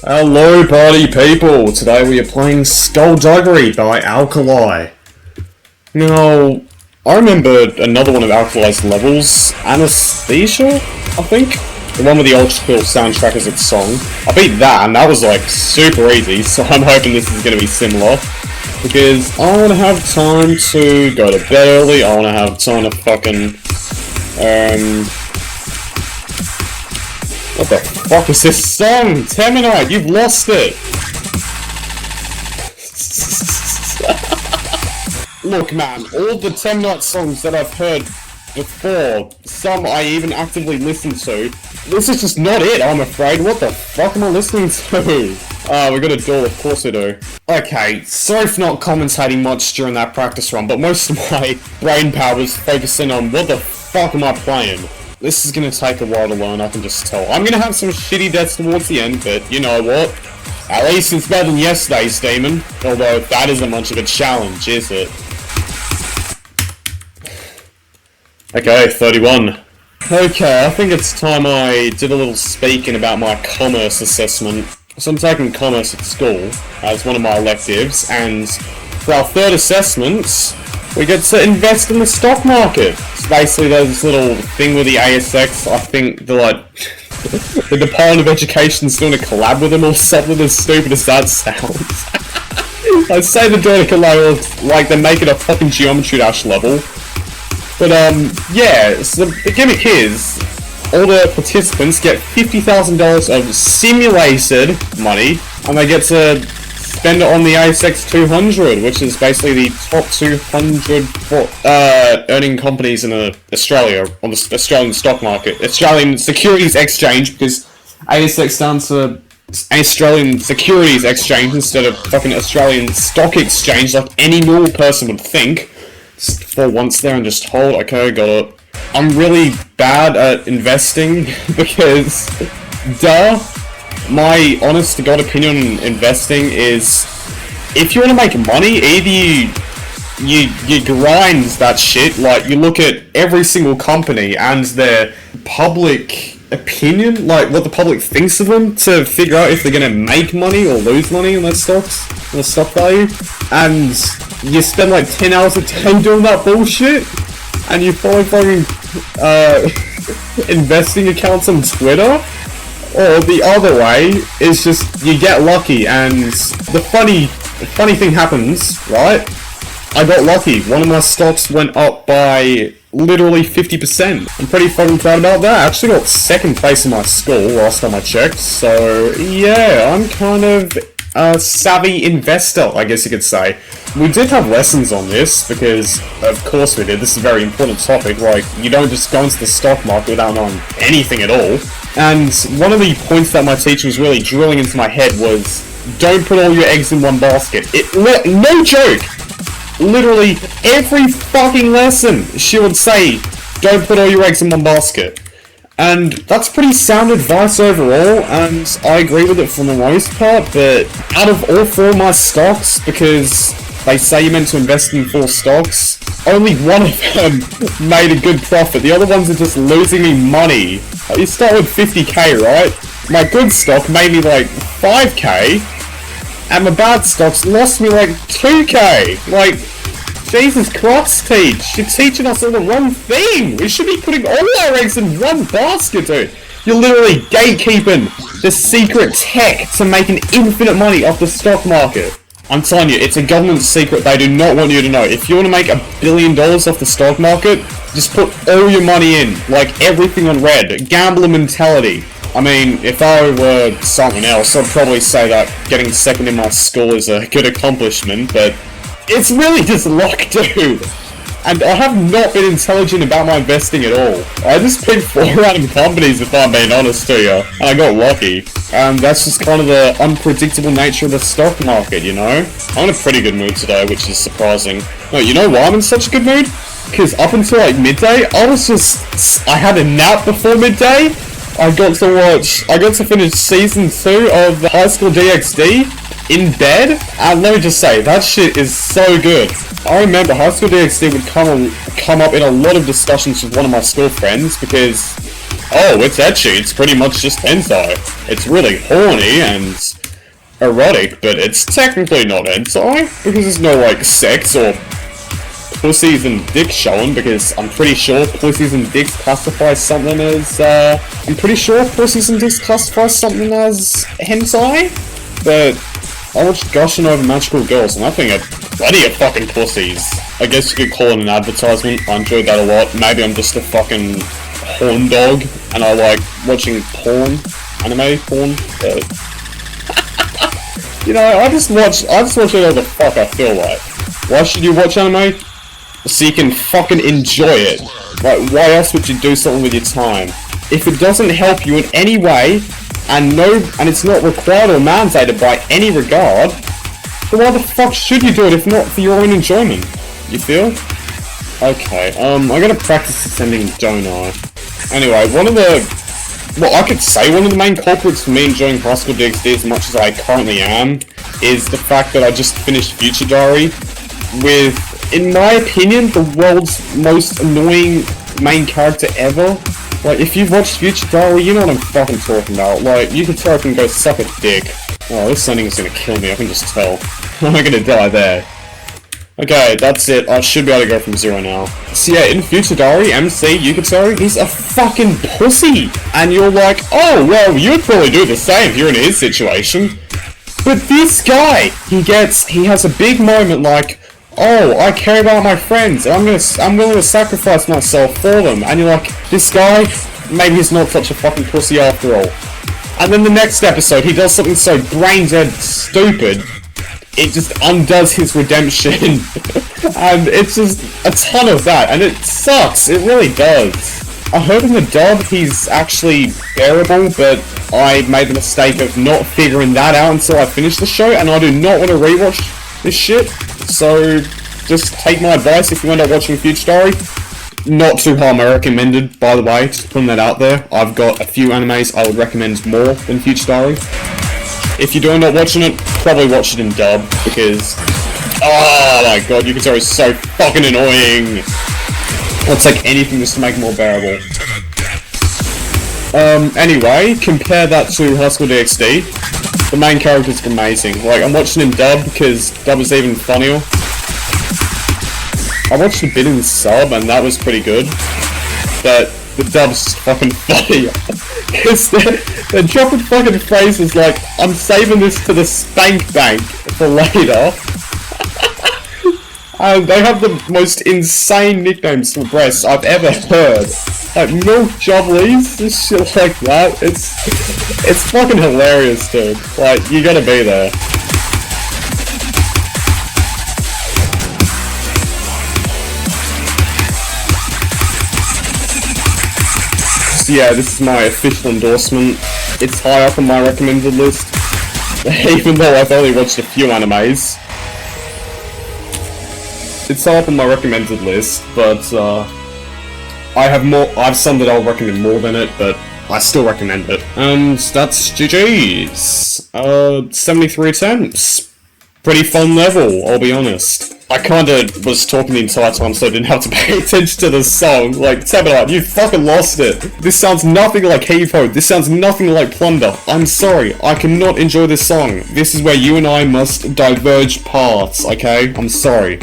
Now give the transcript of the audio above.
Hello party people! Today we are playing SkullduGGerY by Alkali. Now, I remember another one of Alkali's levels, Anesthesia, I think? The one with the old school soundtrack as its song. I beat that and that was like super easy, so I'm hoping this is going to be similar. Because I want to have time to go to bed early, I want to have time to fucking, what the fuck is this song? Teminite, you've lost it! Look man, all the Teminite songs that I've heard before, some I even actively listen to, this is just not it, I'm afraid. What the fuck am I listening to? We got a door, of course we do. Okay, sorry for not commentating much during that practice run, but most of my brain power was focusing on what the fuck am I playing? This is gonna take a while to learn, I can just tell. I'm gonna have some shitty deaths towards the end, but you know what? At least it's better than yesterday's demon. Although, that isn't much of a challenge, is it? Okay, 31. Okay, I think it's time I did a little speaking about my commerce assessment. So I'm taking commerce at school as one of my electives, and for our third assessment, we get to invest in the stock market. So basically there's this little thing with the ASX, I think the the Department of Education's doing a collab with them or something as stupid as that sounds. I'd say they're doing a collab, like they're making a fucking Geometry Dash level. But yeah, so the gimmick is, all the participants get $50,000 of simulated money, and they get to spend it on the ASX 200, which is basically the top 200 earning companies in Australia, on the Australian stock market. Australian Securities Exchange, because ASX stands for Australian Securities Exchange instead of fucking Australian Stock Exchange, like any normal person would think. Just for once there and just hold, okay, got it. I'm really bad at investing, because, duh. My honest to god opinion on investing is, if you want to make money, either you grind that shit, like you look at every single company and their public opinion, like what the public thinks of them, to figure out if they're gonna make money or lose money on their stocks, on the stock value, and you spend like 10 hours a day doing that bullshit, and you follow fucking investing accounts on Twitter. Or the other way is just you get lucky, and the funny thing happens, right? I got lucky. One of my stocks went up by literally 50%. I'm pretty fucking proud about that. I actually got second place in my school last time I checked. So yeah, I'm kind of a savvy investor, I guess you could say. We did have lessons on this, because of course we did. This is a very important topic. Like, you don't just go into the stock market without knowing anything at all. And one of the points that my teacher was really drilling into my head was, don't put all your eggs in one basket. No joke! Literally every fucking lesson she would say, don't put all your eggs in one basket. And that's pretty sound advice overall, and I agree with it for the most part, but out of all four of my stocks, because they say you're meant to invest in 4 stocks, only one of them made a good profit. The other ones are just losing me money. You start with 50k, right? My good stock made me like 5k, and my bad stocks lost me like 2k. Like, Jesus Christ, Teach. You're teaching us all the wrong thing. We should be putting all our eggs in one basket, dude. You're literally gatekeeping the secret tech to making infinite money off the stock market. I'm telling you, it's a government secret they do not want you to know. If you want to make $1 billion off the stock market, just put all your money in, like everything on red. Gambler mentality. I mean, if I were someone else, I'd probably say that getting second in my school is a good accomplishment, but it's really just luck, dude. And I have not been intelligent about my investing at all. I just picked 4 random companies, if I'm being honest to you, and I got lucky. And that's just kind of the unpredictable nature of the stock market, you know? I'm in a pretty good mood today, which is surprising. No, you know why I'm in such a good mood? Because up until like midday, I had a nap before midday. I got to finish season 2 of High School DxD in bed, and let me just say, that shit is so good. I remember High School DxD would come up in a lot of discussions with one of my school friends, because, oh, it's ecchi, it's pretty much just hentai. It's really horny, and erotic, but it's technically not hentai, because there's no, like, sex or pussies and dicks showing, because I'm pretty sure pussies and dicks classify something as, hentai, but I watched Gushing Over Magical Girls, and I think are plenty of fucking pussies. I guess you could call it an advertisement. I enjoyed that a lot. Maybe I'm just a fucking horn dog, and I like watching porn, anime porn, but you know, I just watch whatever the fuck I feel like. Why should you watch anime? So you can fucking enjoy it. Like, why else would you do something with your time? If it doesn't help you in any way, and it's not required or mandated by any regard, then why the fuck should you do it if not for your own enjoyment? You feel? Okay, I gotta practice this ending, don't I? Anyway, one of the main culprits for me enjoying SkullduGGerY as much as I currently am, is the fact that I just finished Future Diary with, in my opinion, the world's most annoying main character ever. Like, if you've watched Future Diary, you know what I'm fucking talking about. Like, you can tell I can go suck a dick. Oh, this ending is gonna kill me, I can just tell. I'm gonna die there. Okay, that's it. I should be able to go from 0 now. So yeah, in Future Diary, MC Yukitsuri, he's a fucking pussy! And you're like, oh, well, you'd probably do the same if you're in his situation. But this guy, he has a big moment like, oh, I care about my friends, and I'm willing to sacrifice myself for them. And you're like, this guy, maybe he's not such a fucking pussy after all. And then the next episode, he does something so brain-dead stupid, it just undoes his redemption. And it's just a ton of that, and it sucks, it really does. I heard in the dub he's actually bearable, but I made the mistake of not figuring that out until I finished the show, and I do not want to rewatch this shit. So, just take my advice if you end up watching Future Diary. Not too harm, I recommended, by the way, just putting that out there. I've got a few animes I would recommend more than Future Diary. If you do end up watching it, probably watch it in dub, because, oh my god, Yukitsuri is so fucking annoying. I'll take anything just to make it more bearable. Anyway, compare that to SkullduGGerY. The main character's amazing. Like, I'm watching in dub because dub is even funnier. I watched a bit in sub and that was pretty good. But the dub's fucking funny. Because they're dropping fucking phrases like, I'm saving this to the spank bank for later. And they have the most insane nicknames for breasts I've ever heard. Like, milk jobblies, and shit like that. It's fucking hilarious, dude. Like, you gotta be there. So yeah, this is my official endorsement. It's high up on my recommended list. Even though I've only watched a few animes. It's high up on my recommended list, but I've some that I'll recommend more than it, but I still recommend it. And that's GG's. 73 attempts. Pretty fun level, I'll be honest. I kinda was talking the entire time so I didn't have to pay attention to the song. Like, Tabitha, you fucking lost it. This sounds nothing like Heave Ho. This sounds nothing like Plunder. I'm sorry, I cannot enjoy this song. This is where you and I must diverge paths, okay? I'm sorry.